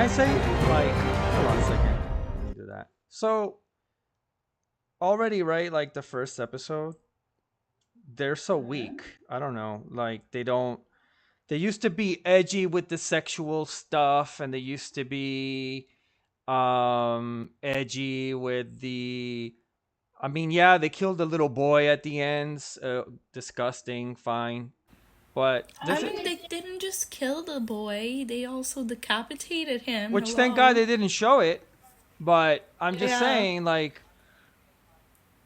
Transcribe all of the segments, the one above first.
I say, like, hold on a second. Let me do that. So, already, right, like the first episode, they're so weak. I don't know. Like, they don't. They used to be edgy with the sexual stuff, and they used to be edgy with the. I mean, yeah, they killed the little boy at the end. Disgusting, fine. But I this is. mean, they didn't just kill the boy, they also decapitated him. Which, thank God, Hello. they didn't show it. But I'm just Yeah. saying, like,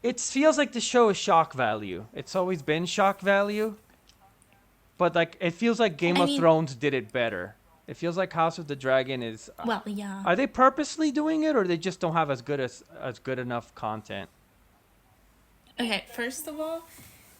it feels like the show is shock value. It's always been shock value, but like it feels like Game I of mean, Thrones did it better. It feels like House of the Dragon is. well, yeah. Are they purposely doing it, or they just don't have as good enough content? Okay, first of all,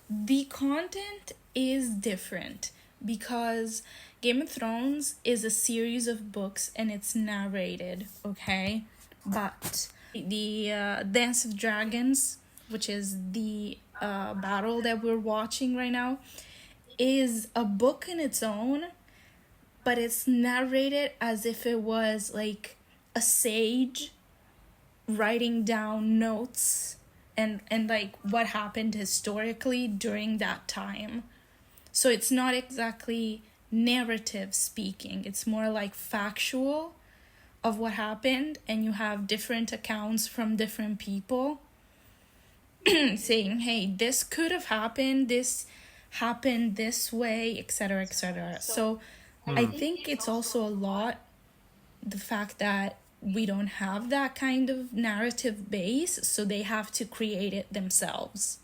the content is different because Game of Thrones is a series of books and it's narrated, okay? But the Dance of Dragons, which is the battle that we're watching right now, is a book in its own, but it's narrated as if it was like a sage writing down notes and like what happened historically during that time. So it's not exactly narrative speaking, it's more like factual of what happened, and you have different accounts from different people saying, hey, this could have happened, this happened this way, etc., etc. So I think it's also a lot the fact that we don't have that kind of narrative base, so they have to create it themselves.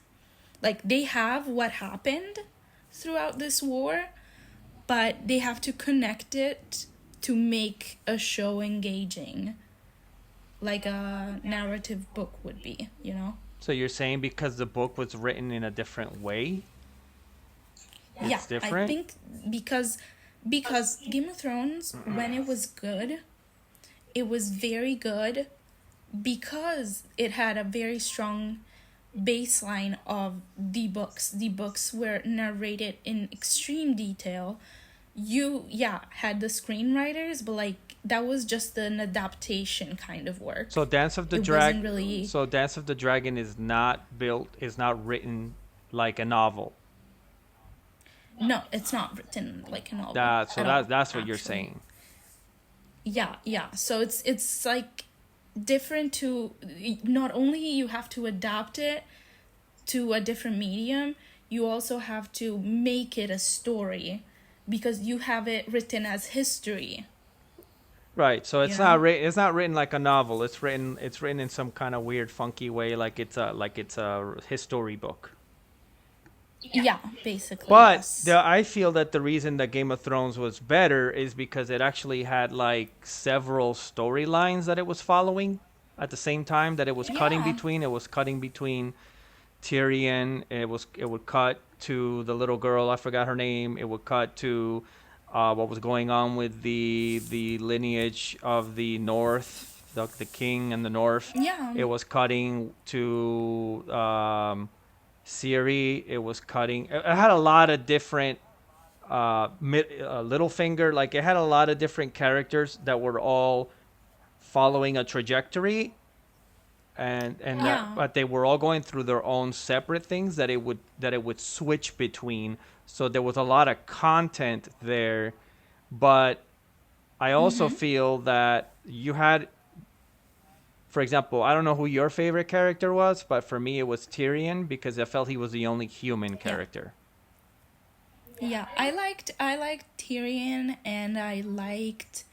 Like, they have what happened throughout this war, but they have to connect it to make a show engaging, like a narrative book would be, you know? So you're saying because the book was written in a different way, Yeah, it's I different? think because Game of Thrones, when it was good, it was very good because it had a very strong baseline of the books. The books were narrated in extreme detail. You, yeah, had the screenwriters, but like that was just an adaptation kind of work. So Dance of the It Drag. wasn't really. So Dance of the Dragon is not written like a novel. No, it's not written like a novel That so at all, that's what you're actually. saying. Yeah, yeah. So it's like different to, not only you have to adapt it to a different medium, you also have to make it a story because you have it written as history, Right. So you know? it's not written like a novel. It's written in some kind of weird funky way like it's a history book. Yeah, basically, But yes. I feel that the reason that Game of Thrones was better is because it actually had like several storylines that it was following at the same time that it was cutting Yeah. between. It was cutting between Tyrion. It would cut to the little girl. I forgot her name. It would cut to what was going on with the lineage of the North, the king and the North. Yeah. It was cutting to Siri. It was cutting. It had a lot of different Littlefinger. Like it had a lot of different characters that were all following a trajectory, and that Yeah. but they were all going through their own separate things that it would switch between. So there was a lot of content there, but I also Mhm. feel that you had, for example, I don't know who your favorite character was, but for me it was Tyrion because I felt he was the only human Yeah. character. Yeah. I liked Tyrion, and I liked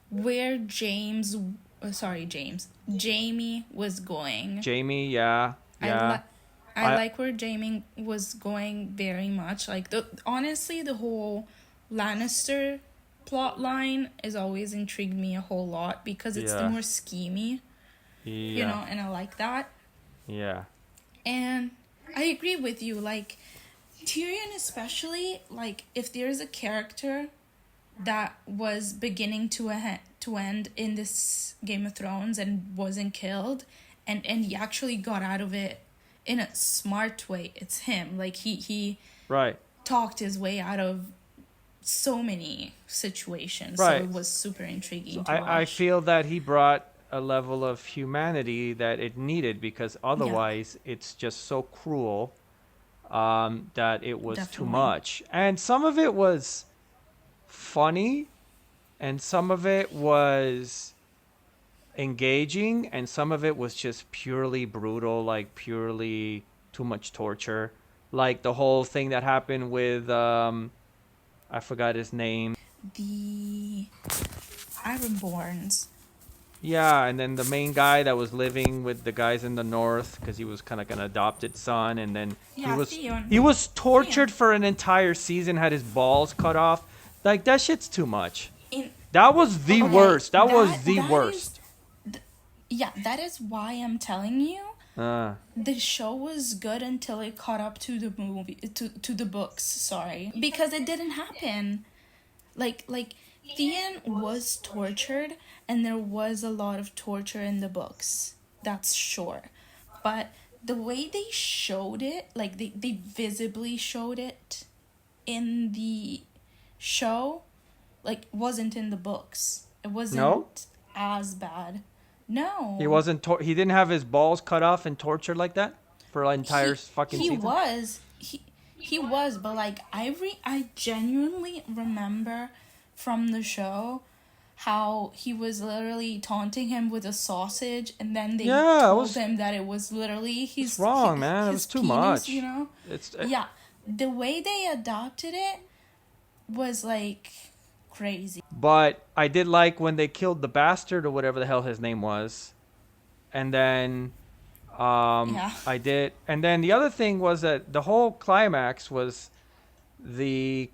where Jamie was going. Jamie, yeah, I yeah. like I I like where Jamie was going very much. Like, the honestly, the whole Lannister plot line has always intrigued me a whole lot because it's the yeah, more schemy, yeah, and I like that. yeah. And I agree with you. Like, Tyrion, especially, like, if there's a character that was beginning to end in this Game of Thrones and wasn't killed, and he actually got out of it in a smart way, it's him. Like, he Right. talked his way out of so many situations, so it Right. was super So intriguing to I watch. feel that he brought a level of humanity that it needed because Yeah, otherwise it's just so cruel that it was too definitely. much. And some of it was funny, and some of it was engaging, and some of it was just purely brutal, like purely too much torture. Like the whole thing that happened with I forgot his name. The Ironborns. Yeah, and then the main guy that was living with the guys in the north because he was kind of like an adopted son, and then he Yeah, was Theon. he was Theon. tortured for an entire season, had his balls cut off. Like that shit's too much. In That was the okay, worst. That was the that is worst. yeah, that is why I'm telling you Uh, the show was good until it caught up to the movie to the books, sorry. Because it didn't happen. Like Theon was tortured and there was a lot of torture in the books. That's sure. But the way they showed it, like they visibly showed it in the show, like wasn't in the books. It no, wasn't as bad. he No. wasn't. He didn't have his balls cut off and tortured like that for an entire He fucking he season. was he was, but like I genuinely remember from the show how he was literally taunting him with a sausage, and then they Yeah, it told was. him that it was literally It's wrong, man. It was his too penis, you much. know. It's Yeah, the way they adopted it was like crazy. But I did like when they killed the bastard or whatever the hell his name was, and then Yeah. I did, and then the other thing was that the whole climax was the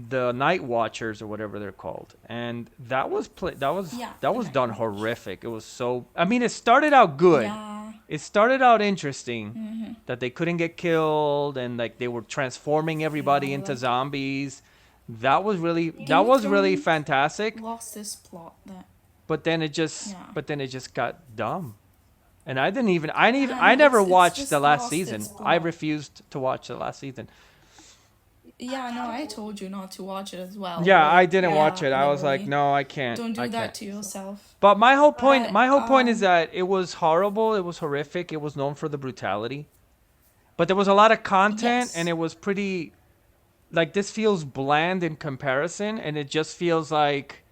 the night watchers or whatever they're called, and Yeah, that the was Night done Watch. horrific. It was so. I mean, it started out good. Yeah. It started out interesting that they couldn't get killed and like they were transforming everybody No, into like zombies. Game That of was really Thrones fantastic. lost this plot that yeah. But then it just got dumb. And I didn't even I No, never it's watched the just last lost its season. I plot. refused to watch the last season. Yeah, no, I told you not to watch it as well, Yeah, but I didn't watch yeah, it. I was like, literally. no, I can't. Don't I do can't. that to yourself. But But my whole point is that it was horrible, it was horrific, it was known for the brutality. But there was a lot of content and yes. it was pretty like this feels bland in comparison and it just feels like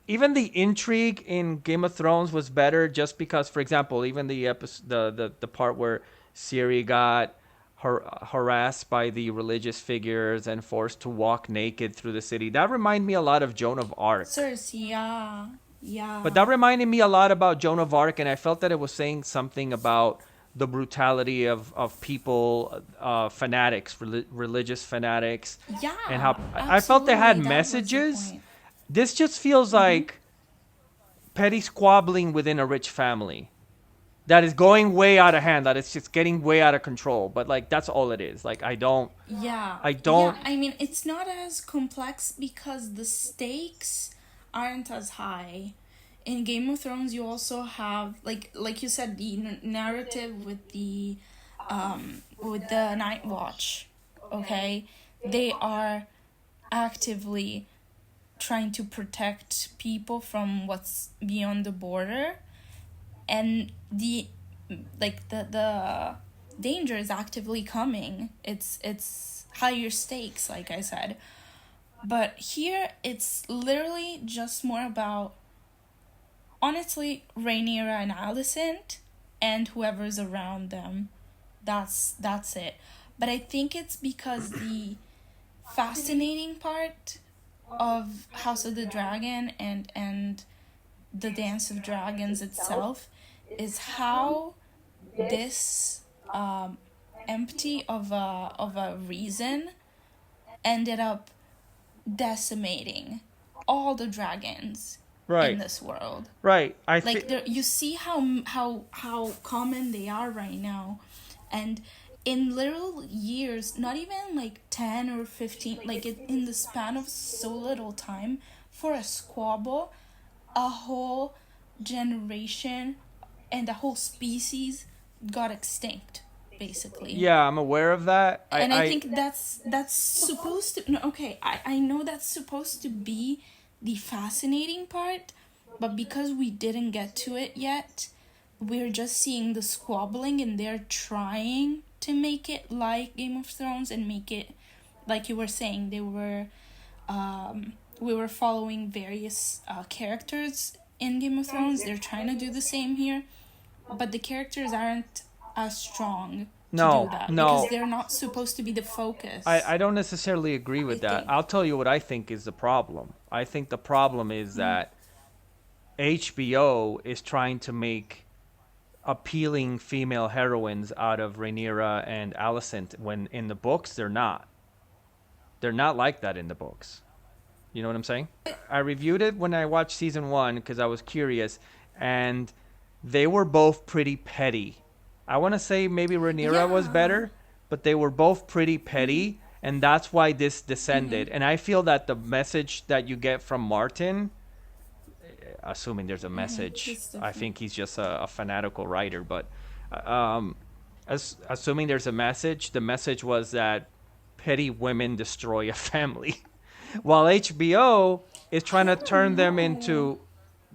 even the intrigue in Game of Thrones was better just because, for example, even the episode, the part where Ciri got harassed by the religious figures and forced to walk naked through the city. That reminded me a lot of Joan of Arc. Cersei, yeah. But Yeah. that reminded me a lot about Joan of Arc, and I felt that it was saying something about the brutality of people, fanatics, religious fanatics, and Yeah, how I felt they had absolutely. That was the messages. point. This just feels Mm-hmm. like petty squabbling within a rich family that is going way out of hand, that it's just getting way out of control. But like that's all it is. Like Yeah. I Yeah, don't. I mean, it's not as complex because the stakes aren't as high. In Game of Thrones, you also have like you said the narrative with the Night Watch. Okay, they are actively trying to protect people from what's beyond the border, and the danger is actively coming. It's higher stakes, like I said. But here it's literally just more about, honestly, Rhaenyra and Alicent and whoever's around them. That's it. But I think it's because the fascinating part of House of the Dragon and the Dance of Dragons itself is how this empty of a reason ended up decimating all the dragons in Right, this world. right. Like there, you see how common they are right now, and in little years, not even like 10 or 15, like in the span of so little time, for a squabble, a whole generation and a whole species got extinct, basically. Yeah, I'm aware of that. And I think that's supposed to, no, okay, I know that's supposed to be the fascinating part, but because we didn't get to it yet, we're just seeing the squabbling, and they're trying to make it like Game of Thrones and make it like you were saying. We were following various characters in Game of Thrones. They're trying to do the same here, but the characters aren't as strong to do no, that because no. they're not supposed to be the focus. I don't necessarily agree I with that. think. I'll tell you what I think is the problem. I think the problem is that HBO is trying to make appealing female heroines out of Rhaenyra and Alicent when in the books they're not. They're not like that in the books. You know what I'm saying? I reviewed it when I watched season 1 because I was curious, and they were both pretty petty. I want to say maybe Rhaenyra was Yeah. better, but they were both pretty petty, and that's why this descended. And I feel that the message that you get from Martin, assuming there's a message, It's I different. think he's just a fanatical writer, but um, assuming there's a message, the message was that petty women destroy a family. While HBO is I trying to turn don't them know. into,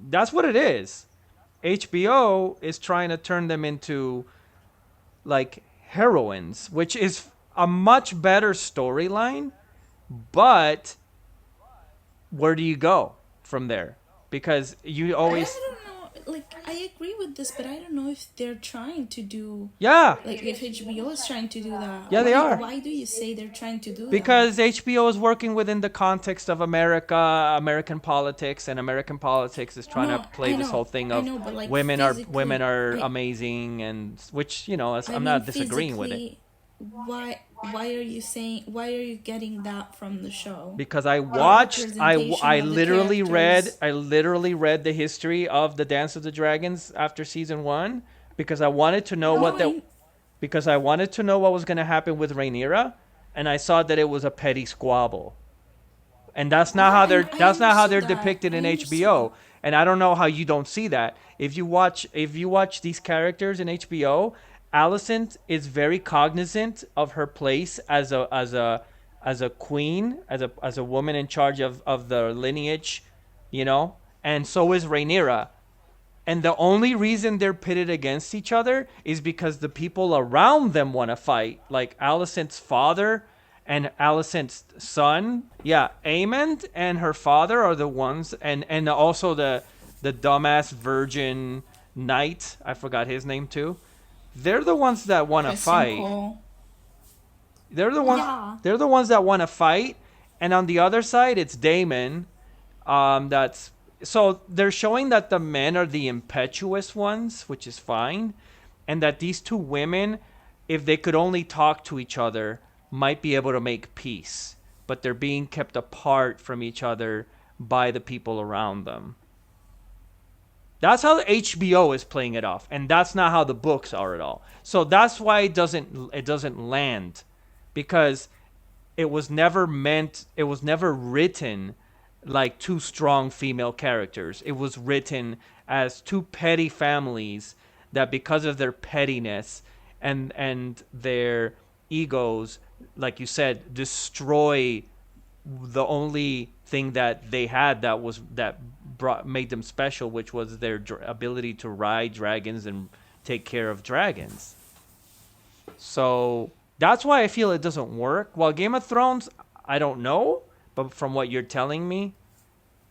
that's what it is. HBO is trying to turn them into like heroines, which is a much better storyline, but where do you go from there? Because you always, I don't know. Like, I agree with this, but I don't know if they're trying to do, yeah, like, if HBO is trying to do that. yeah, they Why? are. Why do you say they're trying to do that? Because HBO is working within the context of America, American politics, and American politics is trying to No, play this whole thing I of know, but like women are I amazing, and which I I'm mean not disagreeing with it. physically, why are you saying, why are you getting that from the show? Because I The watched, representation I of the literally read, characters. the history of the Dance of the Dragons after season 1 because I wanted to know No, what the I because I wanted to know what was going to happen with Rhaenyra, and I saw that it was a petty squabble. And yeah, and I that's not how they're understood that. depicted I in understood HBO. that. And I don't know how you don't see that. If you watch these characters in HBO, Alicent is very cognizant of her place as a queen, as a woman in charge of the lineage, you know. And so is Rhaenyra. And the only reason they're pitted against each other is because the people around them want to fight. Like Alicent's father and Alicent's son. Yeah, Aemond and her father are the ones, and also the dumbass virgin knight. I forgot his name too. They're the ones that want to Christian fight. Cole. They're the ones. Yeah. They're the ones that want to fight. And on the other side, it's Daemon, that's so they're showing that the men are the impetuous ones, which is fine, and that these two women, if they could only talk to each other, might be able to make peace. But they're being kept apart from each other by the people around them. That's how HBO is playing it off, and that's not how the books are at all. So that's why it doesn't land, because it was never written like two strong female characters. It was written as two petty families that, because of their pettiness and their egos, like you said, destroy the only thing that they had that made them special, which was their ability to ride dragons and take care of dragons. So that's why I feel it doesn't work. While Game of Thrones, I don't know, but from what you're telling me,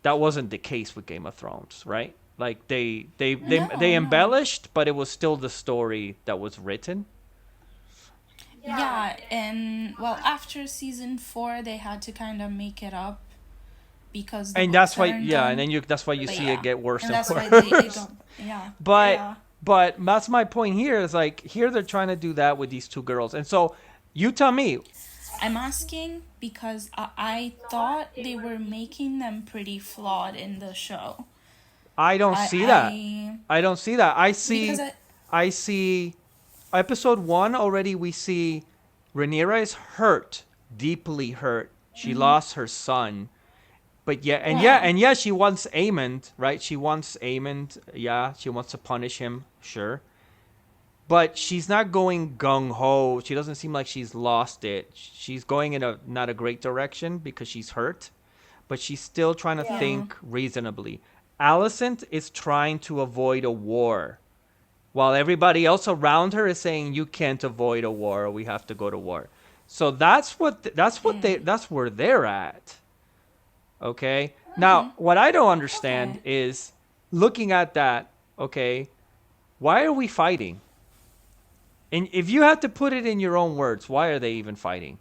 that wasn't the case with Game of Thrones, right? Like they No, no. embellished, but it was still the story that was written. Yeah, and well, after season 4, they had to kind of make it up because the And that's books why, aren't yeah, and done. then that's why you But see it yeah, get worse and and that's why they worse. don't. Yeah, but yeah. but that's my point here, is like here they're trying to do that with these two girls. And so you tell me, I'm asking because I thought they were making them pretty flawed in the show. I don't I see that. I I don't see that. because I I see episode 1 already. We see Rhaenyra is hurt, deeply hurt. She lost her son. But yeah. yeah, she wants Aemond, right? She wants Aemond. Yeah, she wants to punish him, sure. but she's not going gung ho. She doesn't seem like she's lost it. She's going in a not a great direction because she's hurt, but she's still trying to Yeah. Yeah. think reasonably. Alicent is trying to avoid a war, while everybody else around her is saying you can't avoid a war, or we have to go to war. So that's where they're at. Okay. Now, what I don't understand Okay. is looking at that. Okay, why are we fighting? And if you had to put it in your own words, why are they even fighting?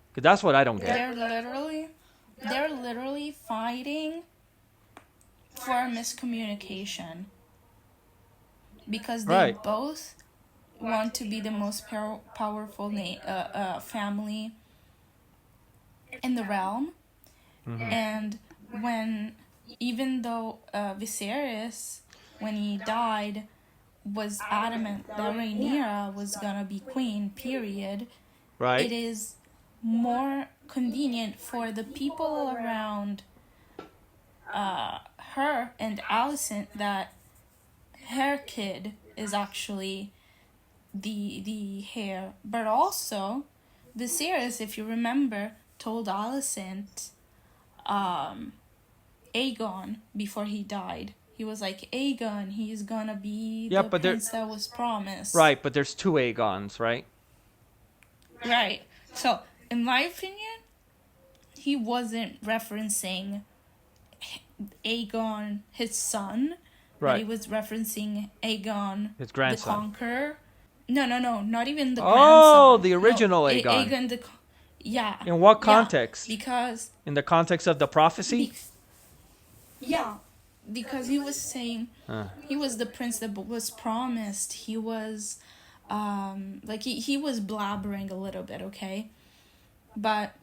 Because that's what I don't get. They're literally fighting for miscommunication because they Right. both want to be the most powerful family in the realm. And when, even though Viserys, when he died, was adamant that Rhaenyra was gonna be queen, period, it Right. is more convenient for the people around her and Alicent that her kid is actually the heir. But also, Viserys, if you remember, told Alicent Aegon before he died. He was like, Aegon, he's gonna be Yeah, the but there. prince that was promised. Right, but there's two Aegons, right? Right. So, in my opinion, he wasn't referencing Aegon, his son, but he Right. was referencing Aegon, His the grandson. Conqueror. No, not even the Oh, grandson. the original no, Aegon. Aegon the. Yeah. In what Yeah, context? because. In the context of the prophecy? Yeah. Because he was saying Uh, he was the prince that was promised. He was, like he was blabbering a little bit, okay? But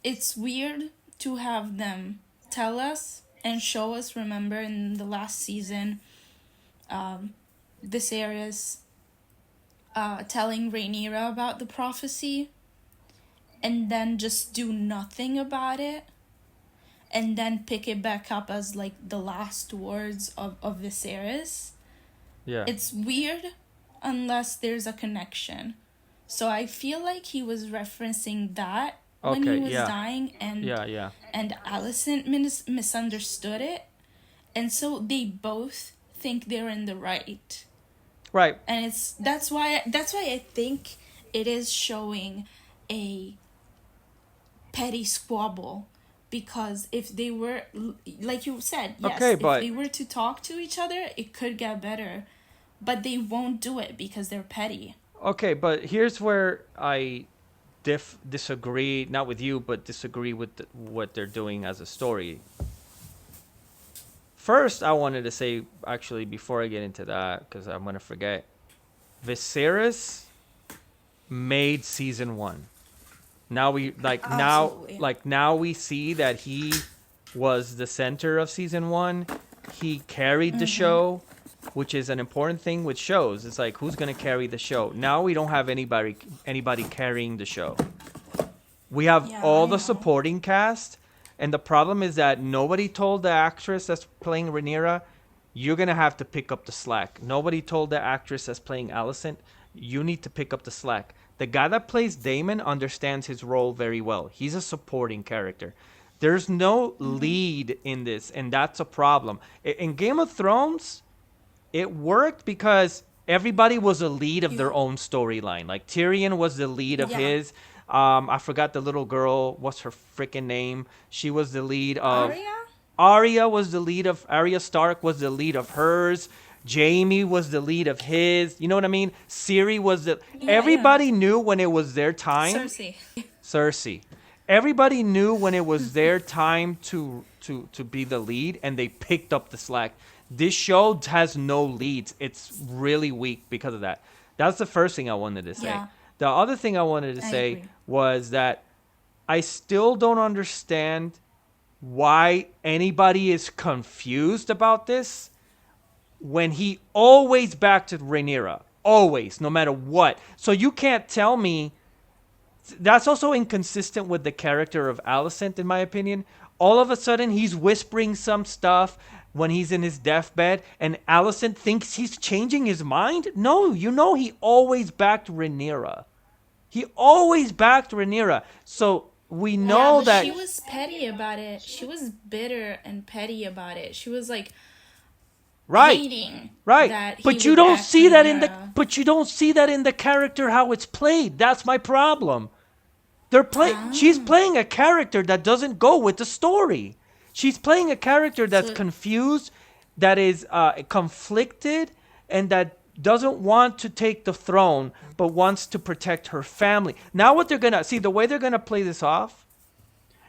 it's weird to have them tell us and show us, remember, in the last season, Viserys telling Rhaenyra about the prophecy and then just do nothing about it and then pick it back up as like the last words of Viserys. yeah. It's weird unless there's a connection. So I feel like he was referencing that when Okay, he was yeah. dying, Yeah. and Alicent misunderstood it, and so they both think they're in the right. Right. And that's why I think it is showing a petty squabble, because if they were, like you said, yes, Okay, if but they were to talk to each other, it could get better, but they won't do it because they're petty. okay, but here's where I disagree, not with you, but disagree with what they're doing as a story. First, I wanted to say, actually, before I get into that, because I'm gonna forget, Viserys made season 1. Now we Absolutely. now we see that he was the center of season 1. He carried the show, which is an important thing with shows. It's like, who's gonna carry the show? Now we don't have anybody carrying the show. We have Yeah, all I the know. supporting cast, and the problem is that nobody told the actress that's playing Rhaenyra, you're gonna have to pick up the slack. Nobody told the actress that's playing Alicent, you need to pick up the slack. The guy that plays Daemon understands his role very well. He's a supporting character. There's no lead in this, and that's a problem. In Game of Thrones, it worked because everybody was a lead of their own storyline. Like Tyrion was the lead of Yeah. his. I forgot the little girl. What's her freaking name? She was the lead of. Arya? Arya was the lead of. Arya Stark was the lead of hers. Jamie was the lead of his. You know what I mean? Ciri was the. Yeah, Everybody knew when it was their time. Cersei. Cersei. Everybody knew when it was their time to be the lead, and they picked up the slack. This show has no leads. It's really weak because of that. That's the first thing I wanted to say. Yeah. The other thing I wanted to I say agree. was that I still don't understand why anybody is confused about this when he always backed Rhaenyra. Always, no matter what. So you can't tell me. That's also inconsistent with the character of Alicent, in my opinion. All of a sudden, he's whispering some stuff. when he's in his deathbed and Allison thinks he's changing his mind? No, he always backed Rhaenyra. He always backed Rhaenyra. So we Yeah, know but that. she was petty about it. She was bitter and petty about it. She was like Right. hating Right. that he But you would don't back see that in the Rhaenyra. but you don't see that in the character how it's played. That's my problem. She's Ah, playing a character that doesn't go with the story. She's playing a character that's so confused, that is conflicted, and that doesn't want to take the throne but wants to protect her family. Now what they're going to see, the way they're going to play this off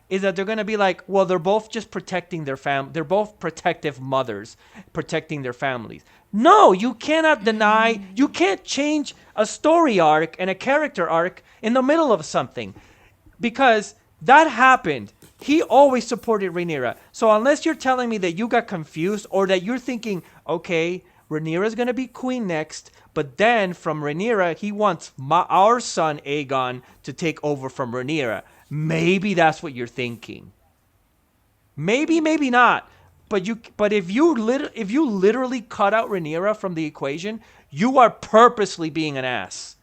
is that they're going to be like, well, they're both just protecting their they're both protective mothers protecting their families. No, you cannot deny, you can't change a story arc and a character arc in the middle of something, because that happened. He always supported Rhaenyra. So unless you're telling me that you got confused, or that you're thinking, okay, Rhaenyra's going to be queen next, but then from Rhaenyra, he wants our son Aegon to take over from Rhaenyra. Maybe that's what you're thinking. Maybe, maybe not. But if you literally cut out Rhaenyra from the equation, you are purposely being an ass,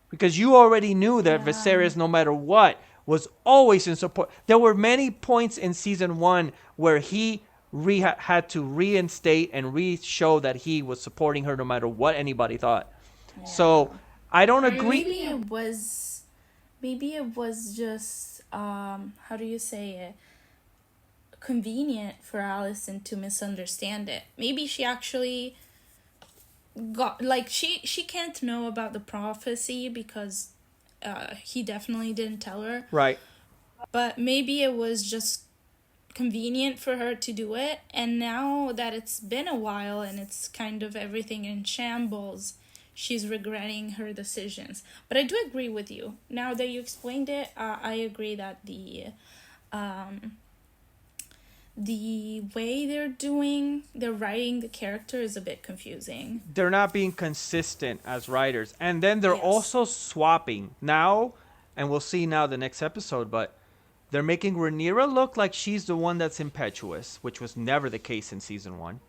because you already knew that yeah, Viserys, no matter what, was always in support. There were many points in season 1 where he had to reinstate and re-show that he was supporting her no matter what anybody thought. So yeah. I don't Or agree. maybe it was just how do you say it? Convenient for Allison to misunderstand it. Maybe she actually got like she can't know about the prophecy because he definitely didn't tell her. Right. But maybe it was just convenient for her to do it, and now that it's been a while and it's kind of everything in shambles, she's regretting her decisions. But I do agree with you. Now that you explained it, I agree that um the way they're writing the character is a bit confusing. They're not being consistent as writers. And then they're Yes. also swapping now, and we'll see now the next episode, but they're making Rhaenyra look like she's the one that's impetuous, which was never the case in season 1.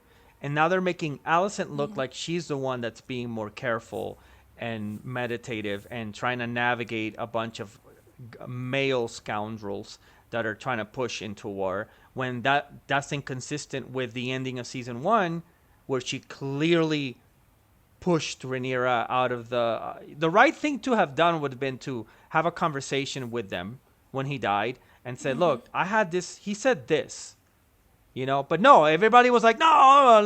And now they're making Alicent look Yeah. like she's the one that's being more careful and meditative and trying to navigate a bunch of male scoundrels that are trying to push into war, when that's inconsistent with the ending of season 1, where she clearly pushed Rhaenyra out of the right thing to have done would have been to have a conversation with them when he died and said, "Look, I had this. He said this, but no, everybody was like, no,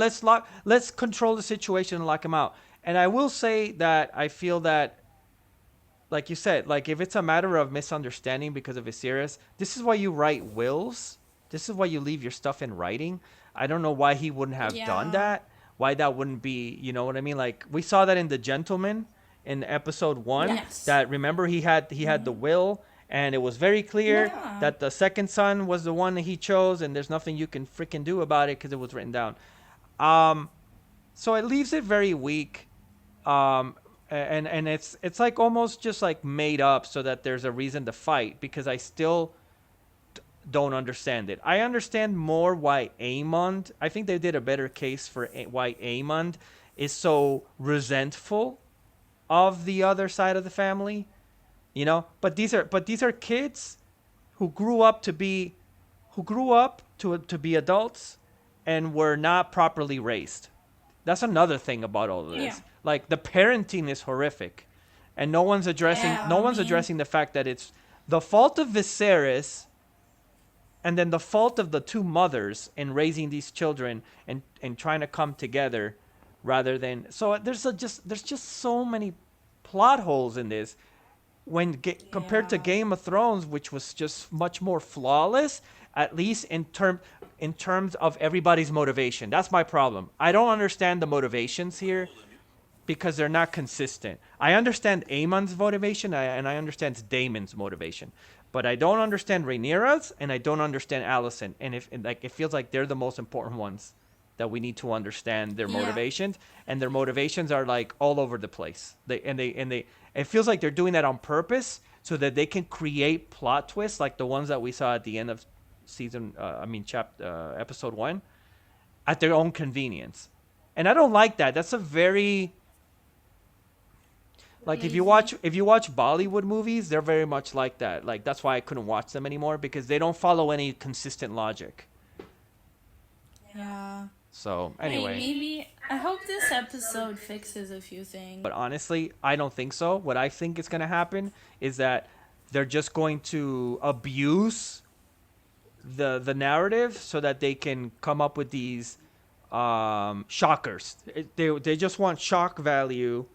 let's control the situation and lock him out." And I will say that I feel that, like you said, like if it's a matter of misunderstanding because of Viserys, this is why you write wills. This is why you leave your stuff in writing. I don't know why he wouldn't have done Yeah. that. Why that wouldn't be, you know what I mean? Like we saw that in The Gentleman in episode 1, Yes. that remember he had the will, and it was very clear Yeah. that the second son was the one that he chose, and there's nothing you can freaking do about it because it was written down. Um so it leaves it very weak. And it's like almost just like made up so that there's a reason to fight, because I still don't understand it. I understand more why Aemond, I think they did a better case for why Aemond is so resentful of the other side of the family, but these are kids who grew up to be adults and were not properly raised. That's another thing about all of Yeah. this. Like the parenting is horrific, and no Yeah. I one's mean, addressing the fact that it's the fault of Viserys, and then the fault of the two mothers in raising these children and trying to come together, rather than. So there's just so many plot holes in this, compared to yeah. Game of Thrones, which was just much more flawless, at least in terms of everybody's motivation. That's my problem. I don't understand the motivations here because they're not consistent. I understand Aemon's motivation, and I understand Daemon's motivation, but I don't understand Rhaenyra's, and I don't understand Alicent. And it feels like they're the most important ones that we need to understand their Yeah. motivations, and their motivations are like all over the place. It feels like they're doing that on purpose so that they can create plot twists like the ones that we saw at the end of season. Episode 1, at their own convenience. And I don't like that. That's a very like Lazy. if you watch Bollywood movies, they're very much like that. Like that's why I couldn't watch them anymore because they don't follow any consistent logic. Yeah. So, Hey, anyway, maybe I hope this episode fixes a few things. but honestly, I don't think so. What I think is going to happen is that they're just going to abuse the narrative so that they can come up with these shockers. They just want shock value,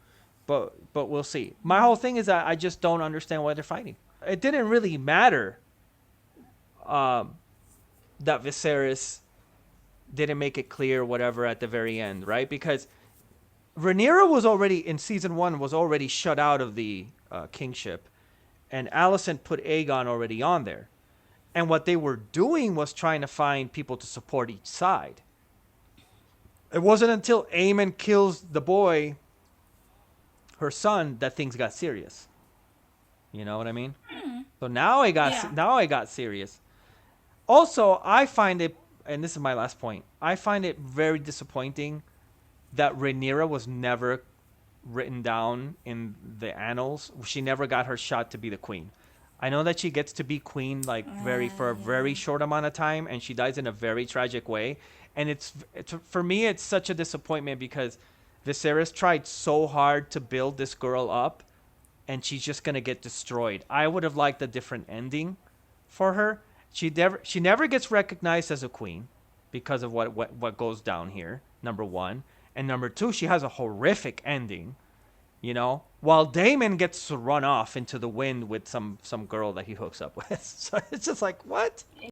but we'll see. My whole thing is that I just don't understand why they're fighting. It didn't really matter um, that Viserys didn't make it clear whatever at the very end, right? Because Rhaenyra was already in season 1 was already shut out of the kingship, and Alicent put Aegon already on there. And what they were doing was trying to find people to support each side. It wasn't until Aemon kills the boy, her son, that things got serious. You know what I mean? So Yeah. now I got serious. Also, I find it, and this is my last point. I find it very disappointing that Rhaenyra was never written down in the annals. She never got her shot to be the queen. I know that she gets to be queen like very for a very Yeah. short amount of time, and she dies in a very tragic way. And it's for me, it's such a disappointment because Viserys tried so hard to build this girl up, and she's just gonna get destroyed. I would have liked a different ending for her. She never gets recognized as a queen because of what goes down here. Number one, and number two, she has a horrific ending. You know, while Damon gets to run off into the wind with some girl that he hooks up with. So it's just like what?